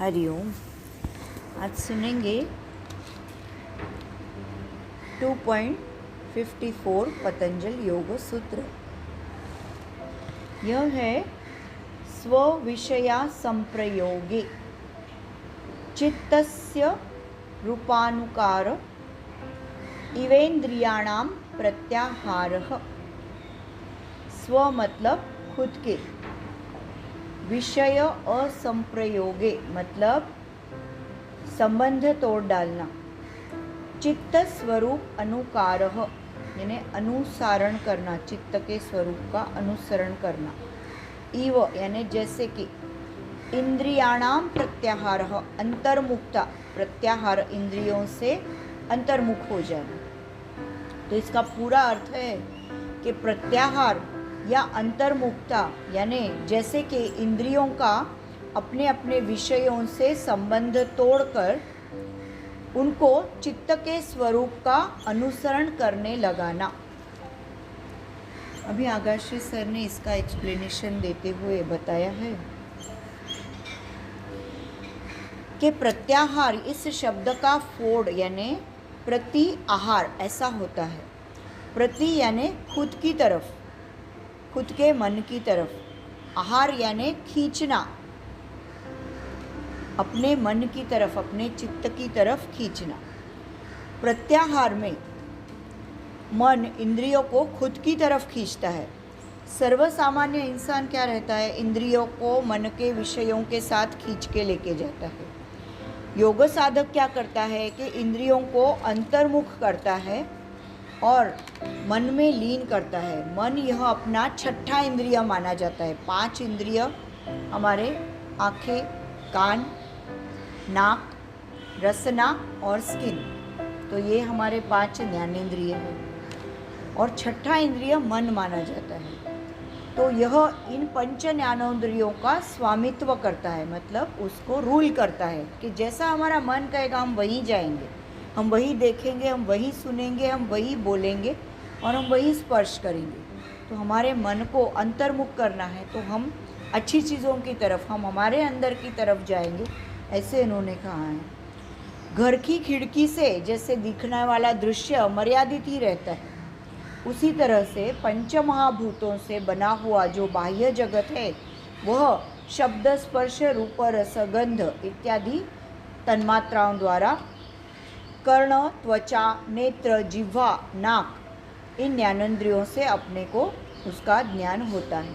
हरिओम। आज सुनेंगे 2.54 पतंजल योग सूत्र। यह है स्वविषया संप्रयोगे चित्तस्य रूपानुकार इवेन्द्रियाणां प्रत्याहारः। स्व मतलब खुद के, विषय असंप्रयोगे मतलब संबंध तोड़ डालना, चित्त स्वरूप अनुकारः यानी अनुसरण करना, चित्त के स्वरूप का अनुसरण करना, इव यानी जैसे कि, इंद्रियाणाम प्रत्याहारः अंतर्मुक्ता, प्रत्याहार इंद्रियों से अंतर्मुख हो जाना। तो इसका पूरा अर्थ है कि प्रत्याहार या अंतर्मुक्ता यानी जैसे कि इंद्रियों का अपने अपने विषयों से संबंध तोड़कर उनको चित्त के स्वरूप का अनुसरण करने लगाना। अभी आगाश्री सर ने इसका एक्सप्लेनेशन देते हुए बताया है कि प्रत्याहार इस शब्द का फोड़ यानी प्रति आहार ऐसा होता है। प्रति यानी खुद की तरफ, खुद के मन की तरफ, आहार यानी खींचना, अपने मन की तरफ, अपने चित्त की तरफ खींचना। प्रत्याहार में मन इंद्रियों को खुद की तरफ खींचता है। सर्वसामान्य इंसान क्या रहता है, इंद्रियों को मन के विषयों के साथ खींच के लेके जाता है। योग साधक क्या करता है कि इंद्रियों को अंतर्मुख करता है और मन में लीन करता है। मन यह अपना छठा इंद्रिय माना जाता है। 5 इंद्रिय हमारे आँखें, कान, नाक, रसना और स्किन, तो ये हमारे 5 ज्ञानेंद्रिय हैं और छठा इंद्रिय मन माना जाता है। तो यह इन 5 ज्ञानेंद्रियों का स्वामित्व करता है, मतलब उसको रूल करता है कि जैसा हमारा मन कहेगा हम वहीं जाएंगे, हम वही देखेंगे, हम वही सुनेंगे, हम वही बोलेंगे और हम वही स्पर्श करेंगे। तो हमारे मन को अंतर्मुख करना है तो हम अच्छी चीज़ों की तरफ, हम हमारे अंदर की तरफ जाएंगे, ऐसे इन्होंने कहा है। घर की खिड़की से जैसे दिखने वाला दृश्य मर्यादित ही रहता है, उसी तरह से पंचमहाभूतों से बना हुआ जो बाह्य जगत है वह शब्द, स्पर्श, रूप, रस, गंध इत्यादि तन्मात्राओं द्वारा कर्ण, त्वचा, नेत्र, जिह्वा, नाक इन ज्ञानेंद्रियों से अपने को उसका ज्ञान होता है।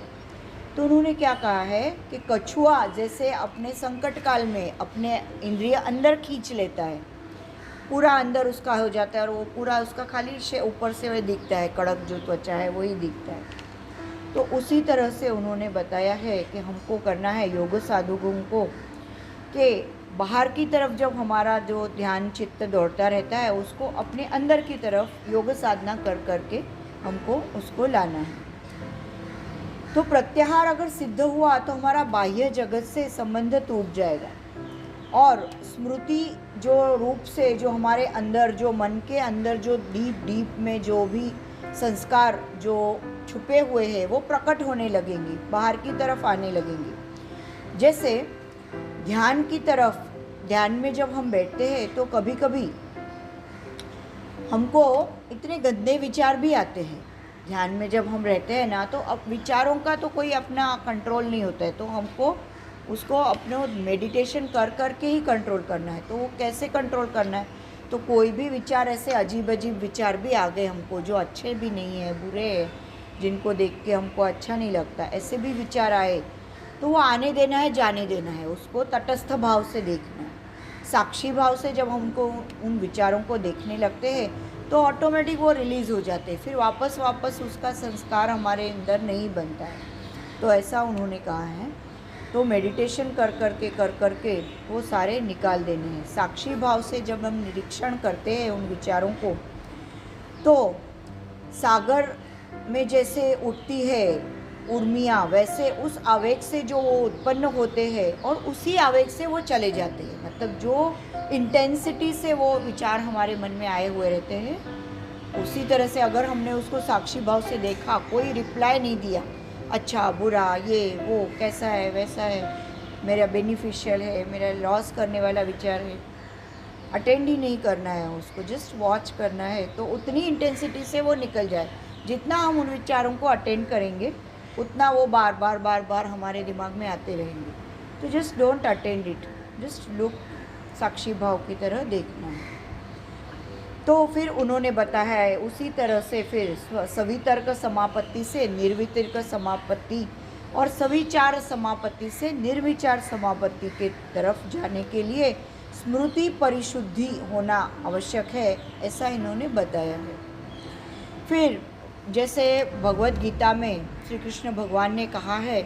तो उन्होंने क्या कहा है कि कछुआ जैसे अपने संकट काल में अपने इंद्रिय अंदर खींच लेता है, पूरा अंदर उसका हो जाता है और वो पूरा उसका खाली ऊपर से वह दिखता है, कड़क जो त्वचा है वही दिखता है। तो उसी तरह से उन्होंने बताया है कि हमको करना है योग साधकों को कि बाहर की तरफ जब हमारा जो ध्यान चित्त दौड़ता रहता है उसको अपने अंदर की तरफ योग साधना कर करके हमको उसको लाना है। तो प्रत्याहार अगर सिद्ध हुआ तो हमारा बाह्य जगत से संबंध टूट जाएगा और स्मृति जो रूप से जो हमारे अंदर, जो मन के अंदर जो डीप में जो भी संस्कार जो छुपे हुए हैं वो प्रकट होने लगेंगे, बाहर की तरफ आने लगेंगे। जैसे ध्यान की तरफ, ध्यान में जब हम बैठते हैं तो कभी कभी हमको इतने गंदे विचार भी आते हैं। ध्यान में जब हम रहते हैं ना, तो अब विचारों का तो कोई अपना कंट्रोल नहीं होता है, तो हमको उसको अपने मेडिटेशन कर करके ही कंट्रोल करना है। तो वो कैसे कंट्रोल करना है, तो कोई भी विचार ऐसे अजीब अजीब विचार भी आ गए हमको जो अच्छे भी नहीं है, बुरे हैं, जिनको देख के हमको अच्छा नहीं लगता, ऐसे भी विचार आए तो वो आने देना है, जाने देना है, उसको तटस्थ भाव से देखना है। साक्षी भाव से जब हमको उन विचारों को देखने लगते हैं तो ऑटोमेटिक वो रिलीज़ हो जाते हैं, फिर वापस उसका संस्कार हमारे अंदर नहीं बनता है। तो ऐसा उन्होंने कहा है। तो मेडिटेशन कर करके वो सारे निकाल देने हैं। साक्षी भाव से जब हम निरीक्षण करते हैं उन विचारों को, तो सागर में जैसे उठती है उर्मियाँ, वैसे उस आवेग से जो वो उत्पन्न होते हैं और उसी आवेग से वो चले जाते हैं। मतलब जो इंटेंसिटी से वो विचार हमारे मन में आए हुए रहते हैं, उसी तरह से अगर हमने उसको साक्षी भाव से देखा, कोई रिप्लाई नहीं दिया, अच्छा बुरा ये वो कैसा है वैसा है, मेरा बेनिफिशियल है, मेरा लॉस करने वाला विचार है, अटेंड ही नहीं करना है उसको, जस्ट वॉच करना है। तो उतनी इंटेंसिटी से वो निकल जाए। जितना हम उन विचारों को अटेंड करेंगे उतना वो बार बार बार बार हमारे दिमाग में आते रहेंगे। तो just don't attend it, just look, साक्षी भाव की तरह देखना है। तो फिर उन्होंने बताया है उसी तरह से फिर सवितर्क समापत्ति से निर्वितर्क समापत्ति और सविचार समापत्ति से निर्विचार समापत्ति के तरफ जाने के लिए स्मृति परिशुद्धि होना आवश्यक है, ऐसा इन्होंने बताया है। फिर जैसे भगवत गीता में श्री कृष्ण भगवान ने कहा है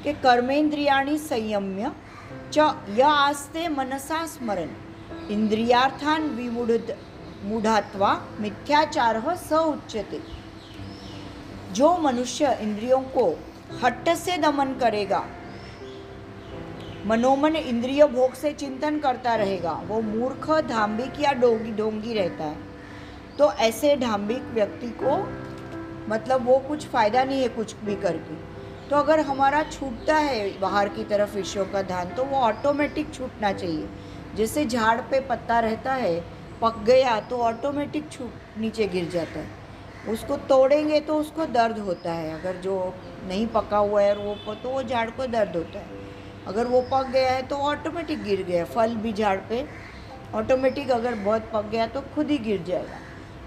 कि कर्मेंद्रियाणि संयम्य च य आस्ते मनसा स्मरन् इंद्रियार्थान मूढ़ात्वा मिथ्याचारः स उच्यते। जो मनुष्य इंद्रियों को हट से दमन करेगा, मनोमन इंद्रिय भोग से चिंतन करता रहेगा, वो मूर्ख, धांबिक या ढोंगी रहता है। तो ऐसे धांबिक व्यक्ति को मतलब वो कुछ फ़ायदा नहीं है कुछ भी करके। तो अगर हमारा छूटता है बाहर की तरफ विषयों का ध्यान, तो वो ऑटोमेटिक छूटना चाहिए। जैसे झाड़ पे पत्ता रहता है, पक गया तो ऑटोमेटिक छूट नीचे गिर जाता है। उसको तोड़ेंगे तो उसको दर्द होता है, अगर जो नहीं पका हुआ है और तो वो झाड़ को दर्द होता है। अगर वो पक गया है तो ऑटोमेटिक गिर गया। फल भी झाड़ पे ऑटोमेटिक अगर बहुत पक गया तो खुद ही गिर जाएगा।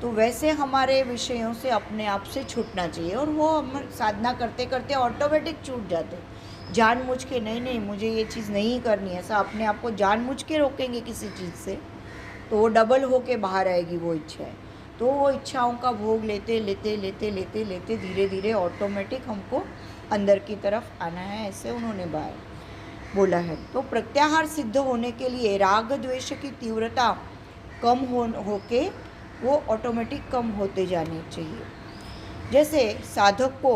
तो वैसे हमारे विषयों से अपने आप से छूटना चाहिए, और वो हम साधना करते करते ऑटोमेटिक छूट जाते। जानबूझ के नहीं मुझे ये चीज़ नहीं करनी है, ऐसा अपने आप को जानबूझ के रोकेंगे किसी चीज़ से तो वो डबल होके बाहर आएगी वो इच्छा है। तो वो इच्छाओं का भोग लेते लेते लेते लेते लेते धीरे धीरे ऑटोमेटिक हमको अंदर की तरफ आना है, ऐसे उन्होंने बोला है। तो प्रत्याहार सिद्ध होने के लिए राग द्वेष की तीव्रता कम होके वो ऑटोमेटिक कम होते जाने चाहिए। जैसे साधक को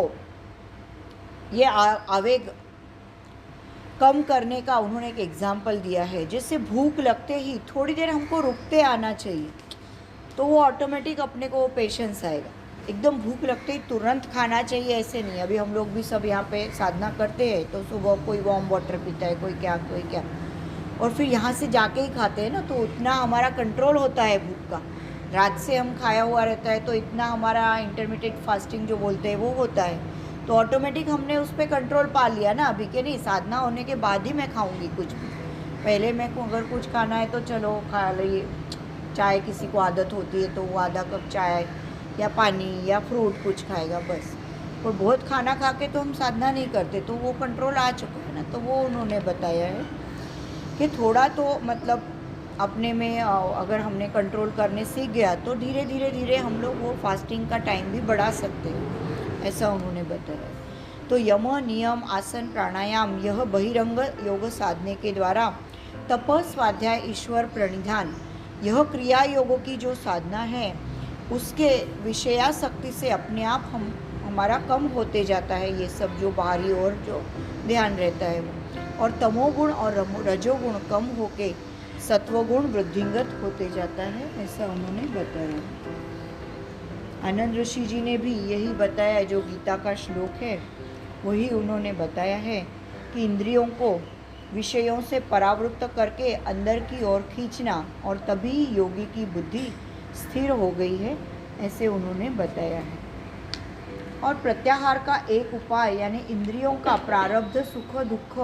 ये आवेग कम करने का उन्होंने एक एग्जाम्पल दिया है। जैसे भूख लगते ही थोड़ी देर हमको रुकते आना चाहिए, तो वो ऑटोमेटिक अपने को वो पेशेंस आएगा। एकदम भूख लगते ही तुरंत खाना चाहिए ऐसे नहीं। अभी हम लोग भी सब यहाँ पे साधना करते हैं तो सुबह कोई वार्म वाटर पीता है, कोई क्या, और फिर यहाँ से जाके ही खाते हैं ना, तो उतना हमारा कंट्रोल होता है भूख का। रात से हम खाया हुआ रहता है तो इतना हमारा इंटरमीडिएट फास्टिंग जो बोलते हैं वो होता है, तो ऑटोमेटिक हमने उस पर कंट्रोल पा लिया ना। अभी के नहीं, साधना होने के बाद ही मैं खाऊंगी कुछ भी। पहले मैं को अगर कुछ खाना है तो चलो खा ली, चाय किसी को आदत होती है तो वो आधा कप चाय या पानी या फ्रूट कुछ खाएगा बस। और बहुत खाना खा के तो हम साधना नहीं करते, तो वो कंट्रोल आ चुका है ना। तो वो उन्होंने बताया है कि थोड़ा तो मतलब अपने में अगर हमने कंट्रोल करने सीख गया तो धीरे धीरे हम लोग वो फास्टिंग का टाइम भी बढ़ा सकते हैं, ऐसा उन्होंने बताया। तो यम, नियम, आसन, प्राणायाम, यह बहिरंग योग साधने के द्वारा तप, स्वाध्याय, ईश्वर प्रणिधान, यह क्रिया योगों की जो साधना है उसके विषयासक्ति से अपने आप हमारा कम होते जाता है ये सब जो बाहरी और जो ध्यान रहता है वो। और तमोगुण और रजोगुण कम होके सत्वगुण वृद्धिंगत होते जाता है, ऐसा उन्होंने बताया। आनंद ऋषि जी ने भी यही बताया, जो गीता का श्लोक है वही उन्होंने बताया है कि इंद्रियों को विषयों से परावृत्त करके अंदर की ओर खींचना, और तभी योगी की बुद्धि स्थिर हो गई है, ऐसे उन्होंने बताया है। और प्रत्याहार का एक उपाय यानी इंद्रियों का प्रारब्ध सुख दुख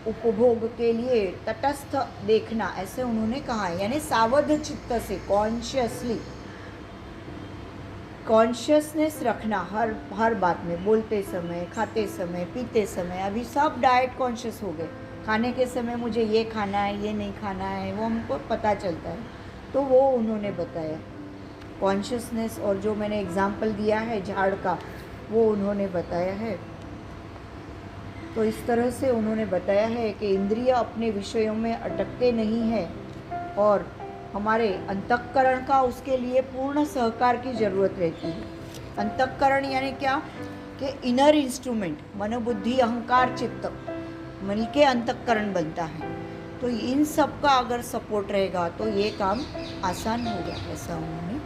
उपभोग के लिए तटस्थ देखना, ऐसे उन्होंने कहा है। यानी सावध चित्त से कॉन्शियसनेस रखना हर बात में, बोलते समय, खाते समय, पीते समय। अभी सब डाइट कॉन्शियस हो गए, खाने के समय मुझे ये खाना है, ये नहीं खाना है, वो हमको पता चलता है। तो वो उन्होंने बताया कॉन्शियसनेस, और जो मैंने एग्जाम्पल दिया है झाड़ का वो उन्होंने बताया है। तो इस तरह से उन्होंने बताया है कि इंद्रिय अपने विषयों में अटकते नहीं हैं, और हमारे अंतःकरण का उसके लिए पूर्ण सहकार की ज़रूरत रहती है। अंतःकरण यानी क्या कि इनर इंस्ट्रूमेंट, मन, बुद्धि, अहंकार, चित्त मिल के अंतःकरण बनता है। तो इन सब का अगर सपोर्ट रहेगा तो ये काम आसान होगा, ऐसा उन्होंने